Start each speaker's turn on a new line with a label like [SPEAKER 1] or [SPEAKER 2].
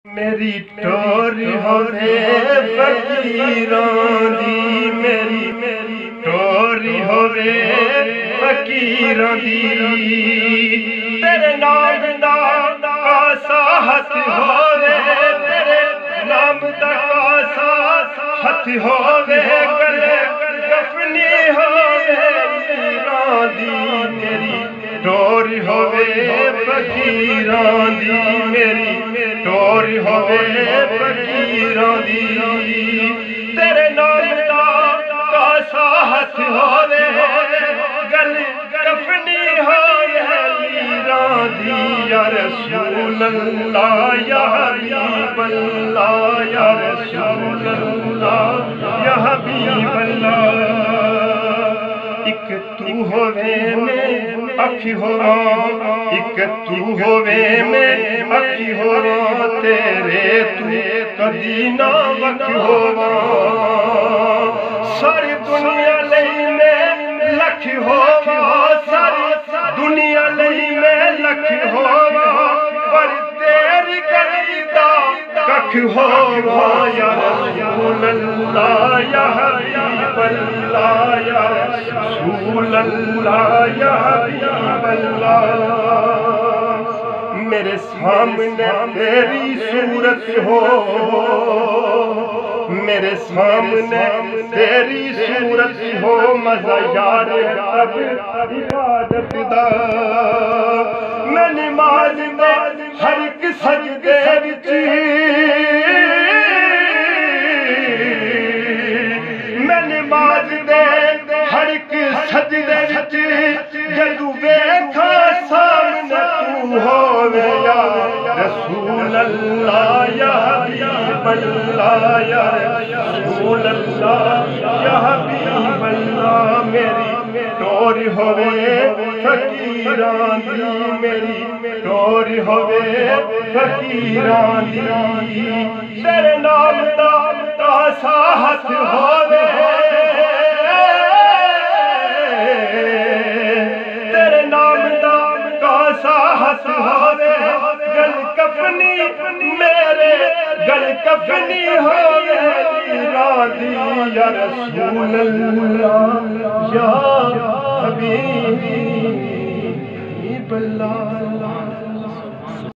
[SPEAKER 1] میری ٹوری ہوے فقیراں دی میری ٹوری ہوے فقیراں دی تیرے نام دا کاسا ہاتھ ہوے تیرے نام دا کاسا ہاتھ ہوے گلے کفنی ہوے فقیراں دی میری ٹوری ہوے فقیراں دی میری ٹوری ہوے فقیراں دی تیرے نام دا کاسا ہاتھ ہوے گل کفنی ہوے میراں دی یا رسول اللہ یا حبیب اللہ یا رسول اللہ یا حبیب اللہ ایک تو ہوے میں اکھی ہوواں ایک تو ہوے میں اکھی ہوواں تیرے تو کدی نہ وکھ ہوواں ساری دنیا لئی میں لکھ ہوواں ساری دنیا لئی میں لکھ ہوواں پر تیری کدی دا ککھ ہوواں یا رسول اللہ یا حبیب اللہ یا رسول اللہ یا حبیب اللہ میرے سامنے تیری صورت ہو میرے سامنے تیری صورت ہو مزہ یار اب عبادت دا میں نماز میں ہر ایک سجدے وچ میں نماز دے ہر ایک سجدے وچ جدوں ویکھاں سامنے تو ہووے یا رسول اللہ یا حبیب اللہ یا رسول اللہ یا حبیب اللہ میری ٹوری ہوے فقیراں دی میری ٹوری ہوے فقیراں دی تیرے نام دا کاسا ہاتھ ہوے تیرے نام دا کاسا ہاتھ ہوے گل کفنی میرے گل کفنی ہوے میراں دی یا رسول اللہ یا حبیب اللہ